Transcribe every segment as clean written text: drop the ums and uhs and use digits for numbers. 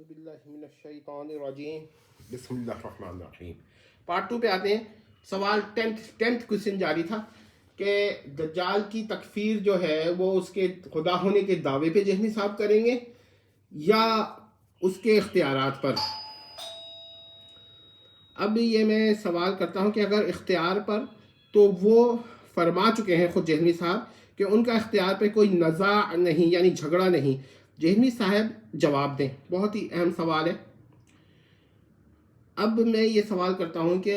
اعوذ باللہ من الشیطان الرجیم بسم اللہ الرحمن الرحیم۔ پارٹ 2 پہ آتے ہیں۔ سوال 10th کوشچن جاری تھا کہ دجال کی تکفیر جو ہے وہ اس کے خدا ہونے کے دعوے پہ جہمی صاحب کریں گے یا اس کے اختیارات پر۔ اب یہ میں سوال کرتا ہوں کہ اگر اختیار پر تو وہ فرما چکے ہیں خود جہمی صاحب کہ ان کا اختیار پہ کوئی نزاع نہیں، یعنی جھگڑا نہیں۔ جہمی صاحب جواب دیں، بہت ہی اہم سوال ہے۔ اب میں یہ سوال کرتا ہوں کہ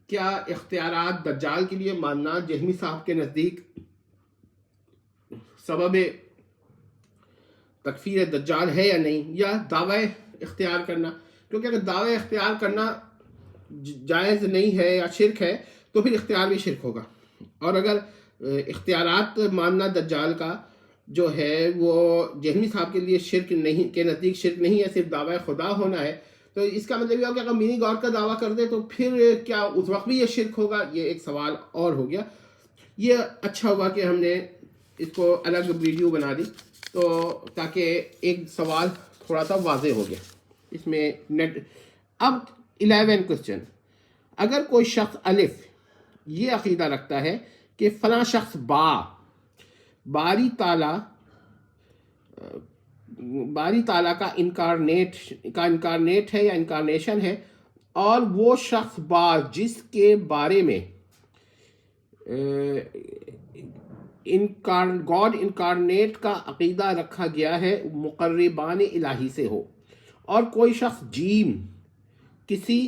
کیا اختیارات دجال کے لیے ماننا جہمی صاحب کے نزدیک سبب تکفیر دجال ہے یا نہیں، یا دعوی اختیار کرنا؟ کیونکہ اگر دعوی اختیار کرنا جائز نہیں ہے یا شرک ہے تو پھر اختیار بھی شرک ہوگا، اور اگر اختیارات ماننا دجال کا جو ہے وہ جہمی صاحب کے لیے شرک نہیں، کے نزدیک شرک نہیں ہے، صرف دعوی خدا ہونا ہے، تو اس کا مطلب یہ ہوگا کہ اگر منی گاڈ کا دعویٰ کر دے تو پھر کیا اس وقت بھی یہ شرک ہوگا؟ یہ ایک سوال اور ہو گیا۔ یہ اچھا ہوا کہ ہم نے اس کو الگ ویڈیو بنا دی تو تاکہ ایک سوال تھوڑا سا واضح ہو گیا اس میں نیٹ۔ اب 11 کوسچن، اگر کوئی شخص الف یہ عقیدہ رکھتا ہے کہ فلاں شخص باری تعالیٰ کا انکارنیٹ ہے یا انکارنیشن ہے، اور وہ شخص جس کے بارے میں گاڈ انکارنیٹ کا عقیدہ رکھا گیا ہے مقربان الہی سے ہو، اور کوئی شخص کسی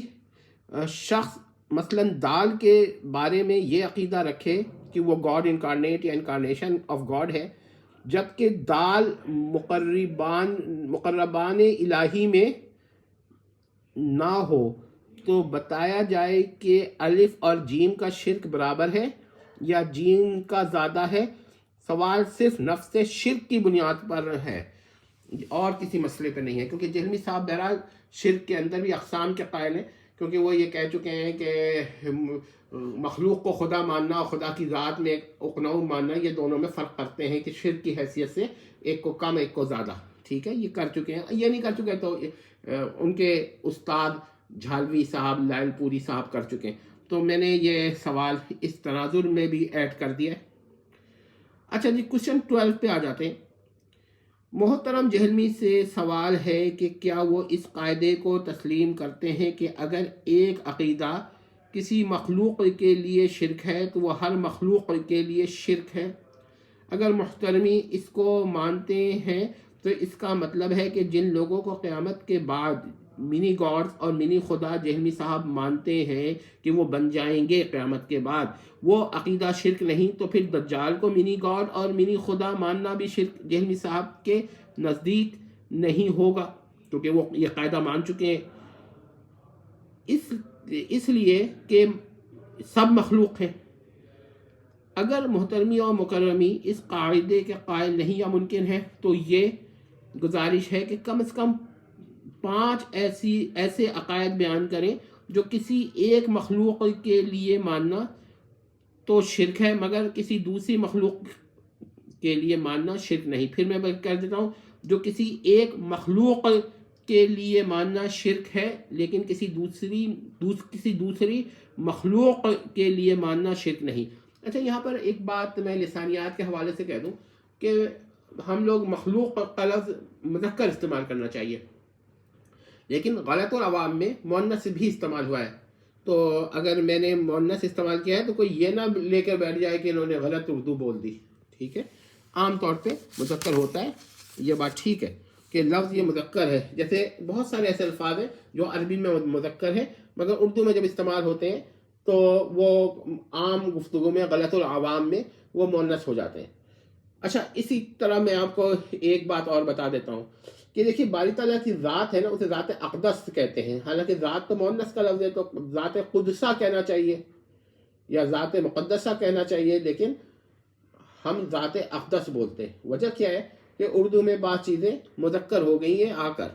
شخص مثلا دال کے بارے میں یہ عقیدہ رکھے کہ وہ گاڈ انکارنیٹ یا انکارنیشن آف گاڈ ہے، جبکہ دال مقربان الہی میں نہ ہو، تو بتایا جائے کہ الف اور جیم کا شرک برابر ہے یا جیم کا زیادہ ہے۔ سوال صرف نفس شرک کی بنیاد پر ہے اور کسی مسئلے پہ نہیں ہے، کیونکہ جہمی صاحب بہرحال شرک کے اندر بھی اقسام کے قائل ہیں، کیونکہ وہ یہ کہہ چکے ہیں کہ مخلوق کو خدا ماننا اور خدا کی ذات میں اقنوع ماننا، یہ دونوں میں فرق کرتے ہیں کہ شرک کی حیثیت سے ایک کو کم ایک کو زیادہ، ٹھیک ہے، یہ کر چکے ہیں۔ یہ نہیں کر چکے تو ان کے استاد جھالوی صاحب، لائل پوری صاحب کر چکے ہیں، تو میں نے یہ سوال اس تناظر میں بھی ایڈ کر دیا ہے۔ اچھا جی، کوشچن 12 پہ آ جاتے ہیں۔ محترم جہلمی سے سوال ہے کہ کیا وہ اس قاعدے کو تسلیم کرتے ہیں کہ اگر ایک عقیدہ کسی مخلوق کے لیے شرک ہے تو وہ ہر مخلوق کے لیے شرک ہے؟ اگر محترمی اس کو مانتے ہیں تو اس کا مطلب ہے کہ جن لوگوں کو قیامت کے بعد منی گاڈز اور منی خدا جہمی صاحب مانتے ہیں کہ وہ بن جائیں گے قیامت کے بعد، وہ عقیدہ شرک نہیں، تو پھر دجال کو منی گاڈ اور منی خدا ماننا بھی شرک جہمی صاحب کے نزدیک نہیں ہوگا، کیونکہ وہ یہ قاعدہ مان چکے ہیں، اس لیے کہ سب مخلوق ہیں۔ اگر محترمی اور مکرمی اس قاعدے کے قائل نہیں یا ممکن ہے تو یہ گزارش ہے کہ کم از کم 5 ایسے عقائد بیان کریں جو کسی ایک مخلوق کے لیے ماننا تو شرک ہے مگر کسی دوسری مخلوق کے لیے ماننا شرک نہیں۔ پھر میں کہہ دیتا ہوں، جو کسی ایک مخلوق کے لیے ماننا شرک ہے لیکن کسی دوسری مخلوق کے لیے ماننا شرک نہیں۔ اچھا، یہاں پر ایک بات میں لسانیات کے حوالے سے کہہ دوں کہ ہم لوگ مخلوق کا لفظ مذکر استعمال کرنا چاہیے، لیکن غلط اور عوام میں مؤنث بھی استعمال ہوا ہے، تو اگر میں نے مؤنث استعمال کیا ہے تو کوئی یہ نہ لے کر بیٹھ جائے کہ انہوں نے غلط اردو بول دی، ٹھیک ہے؟ عام طور پہ مذکر ہوتا ہے، یہ بات ٹھیک ہے کہ لفظ یہ مذکر ہے، جیسے بہت سارے ایسے الفاظ ہیں جو عربی میں مذکر ہیں مگر اردو میں جب استعمال ہوتے ہیں تو وہ عام گفتگو میں غلط العوام میں وہ مؤنث ہو جاتے ہیں۔ اچھا، اسی طرح میں آپ کو ایک بات اور بتا دیتا ہوں کہ دیکھیے باری تعالیٰ کی ذات ہے نا، اسے ذات اقدس کہتے ہیں، حالانکہ ذات تو مؤنث کا لفظ ہے تو ذات قدسہ کہنا چاہیے یا ذات مقدسہ کہنا چاہیے، لیکن ہم ذات اقدس بولتے ہیں۔ وجہ کیا ہے کہ اردو میں بعض چیزیں مذکر ہو گئی ہیں آ کر،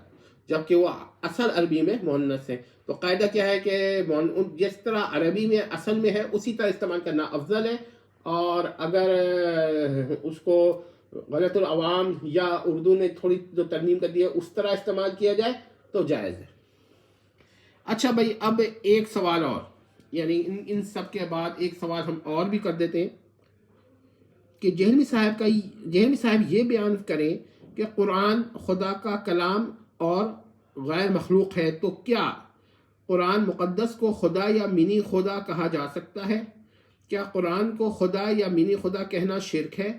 جبکہ وہ اصل عربی میں مؤنث ہے، تو قاعدہ کیا ہے کہ جس طرح عربی میں اصل میں ہے اسی طرح استعمال کرنا افضل ہے، اور اگر اس کو غلط العوام یا اردو نے تھوڑی جو ترمیم کر دی ہے اس طرح استعمال کیا جائے تو جائز ہے۔ اچھا بھائی، اب ایک سوال اور، یعنی ان سب کے بعد ایک سوال ہم اور بھی کر دیتے ہیں کہ جہلمی صاحب یہ بیان کریں کہ قرآن خدا کا کلام اور غیر مخلوق ہے، تو کیا قرآن مقدس کو خدا یا منی خدا کہا جا سکتا ہے؟ کیا قرآن کو خدا یا منی خدا کہنا شرک ہے؟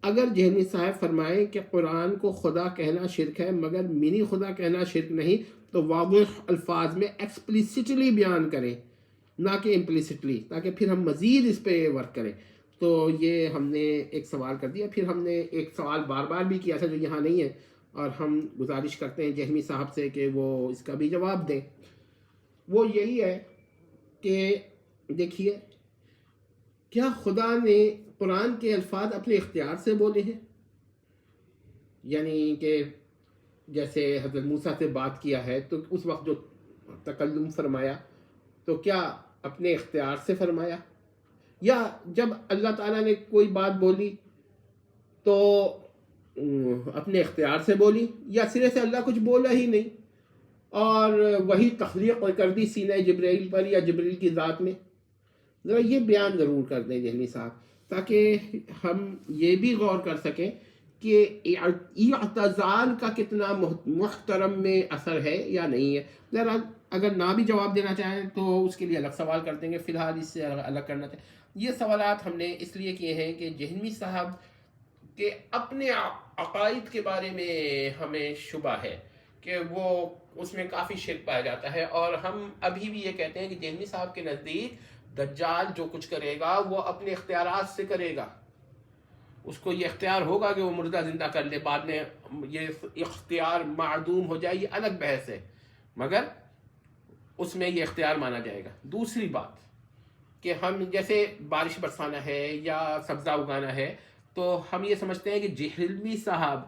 اگر جہلمی صاحب فرمائیں کہ قرآن کو خدا کہنا شرک ہے مگر منی خدا کہنا شرک نہیں، تو واضح الفاظ میں ایکسپلیسٹلی بیان کریں، نہ کہ امپلیسٹلی، تاکہ پھر ہم مزید اس پہ ورک کریں۔ تو یہ ہم نے ایک سوال کر دیا، پھر ہم نے ایک سوال بار بار بھی کیا تھا جو یہاں نہیں ہے، اور ہم گزارش کرتے ہیں جہلمی صاحب سے کہ وہ اس کا بھی جواب دیں۔ وہ یہی ہے کہ دیکھیے، کیا خدا نے قرآن کے الفاظ اپنے اختیار سے بولے ہیں؟ یعنی کہ جیسے حضرت موسیٰ سے بات کیا ہے تو اس وقت جو تکلم فرمایا تو کیا اپنے اختیار سے فرمایا، یا جب اللہ تعالیٰ نے کوئی بات بولی تو اپنے اختیار سے بولی، یا سرے سے اللہ کچھ بولا ہی نہیں اور وہی تخلیق کر دی سینہ جبرائیل پر یا جبرائیل کی ذات میں؟ ذرا یہ بیان ضرور کر دیں جہلمی صاحب، تاکہ ہم یہ بھی غور کر سکیں کہ اعتزال کا کتنا محترم میں اثر ہے یا نہیں ہے۔ ذرا اگر نہ بھی جواب دینا چاہیں تو اس کے لیے الگ سوال کر دیں گے، فی الحال اس سے الگ کرنا چاہیں۔ یہ سوالات ہم نے اس لیے کیے ہیں کہ جہلمی صاحب کے اپنے عقائد کے بارے میں ہمیں شبہ ہے کہ وہ اس میں کافی شرک پایا جاتا ہے، اور ہم ابھی بھی یہ کہتے ہیں کہ جہلمی صاحب کے نزدیک دجال جو کچھ کرے گا وہ اپنے اختیارات سے کرے گا، اس کو یہ اختیار ہوگا کہ وہ مردہ زندہ کر لے، بعد میں یہ اختیار معدوم ہو جائے، یہ الگ بحث ہے، مگر اس میں یہ اختیار مانا جائے گا۔ دوسری بات کہ ہم جیسے بارش برسانا ہے یا سبزہ اگانا ہے تو ہم یہ سمجھتے ہیں کہ جہلمی صاحب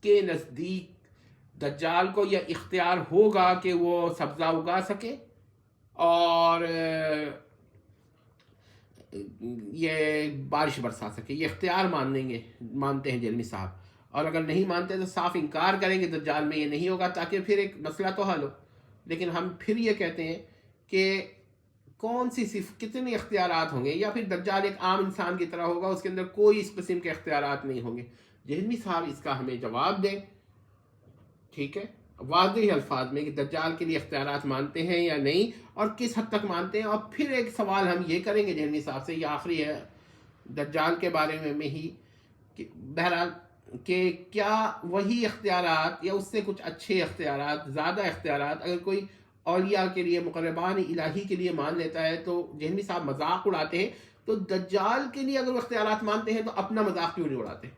کے نزدیک دجال کو یہ اختیار ہوگا کہ وہ سبزہ اگا سکے اور یہ بارش برسا سکے، یہ اختیار مانتے ہیں جہلمی صاحب، اور اگر نہیں مانتے تو صاف انکار کریں گے دجال میں یہ نہیں ہوگا، تاکہ پھر ایک مسئلہ تو حل ہو۔ لیکن ہم پھر یہ کہتے ہیں کہ کون سی صرف کتنے اختیارات ہوں گے، یا پھر دجال ایک عام انسان کی طرح ہوگا، اس کے اندر کوئی اس قسم کے اختیارات نہیں ہوں گے۔ جہلمی صاحب اس کا ہمیں جواب دیں، ٹھیک ہے، واضح الفاظ میں کہ دجال کے لیے اختیارات مانتے ہیں یا نہیں، اور کس حد تک مانتے ہیں۔ اور پھر ایک سوال ہم یہ کریں گے جہلمی صاحب سے، یہ آخری ہے دجال کے بارے میں ہی، کہ بہرحال کہ کیا وہی اختیارات یا اس سے کچھ اچھے اختیارات، زیادہ اختیارات اگر کوئی اولیاء کے لیے، مقربان الہی کے لیے مان لیتا ہے تو جہلمی صاحب مذاق اڑاتے ہیں، تو دجال کے لیے اگر وہ اختیارات مانتے ہیں تو اپنا مذاق کیوں نہیں اڑاتے؟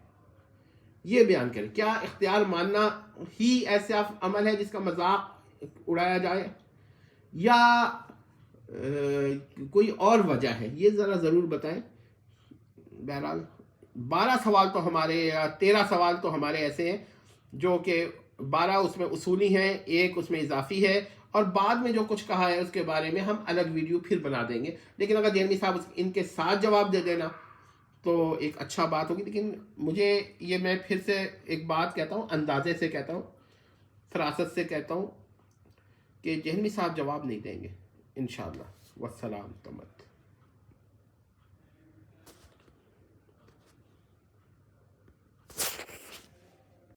یہ بیان کریں، کیا اختیار ماننا ہی ایسا عمل ہے جس کا مذاق اڑایا جائے، یا کوئی اور وجہ ہے؟ یہ ذرا ضرور بتائیں۔ بہرحال 12 سوال تو ہمارے، یا 13 سوال تو ہمارے ایسے ہیں جو کہ 12 اس میں اصولی ہیں، ایک اس میں اضافی ہے، اور بعد میں جو کچھ کہا ہے اس کے بارے میں ہم الگ ویڈیو پھر بنا دیں گے۔ لیکن اگر جہلمی صاحب ان کے ساتھ جواب دے دینا تو ایک اچھا بات ہوگی۔ لیکن مجھے یہ، میں پھر سے ایک بات کہتا ہوں، اندازے سے کہتا ہوں، فراست سے کہتا ہوں کہ جہلمی صاحب جواب نہیں دیں گے انشاءاللہ۔ والسلام تمت۔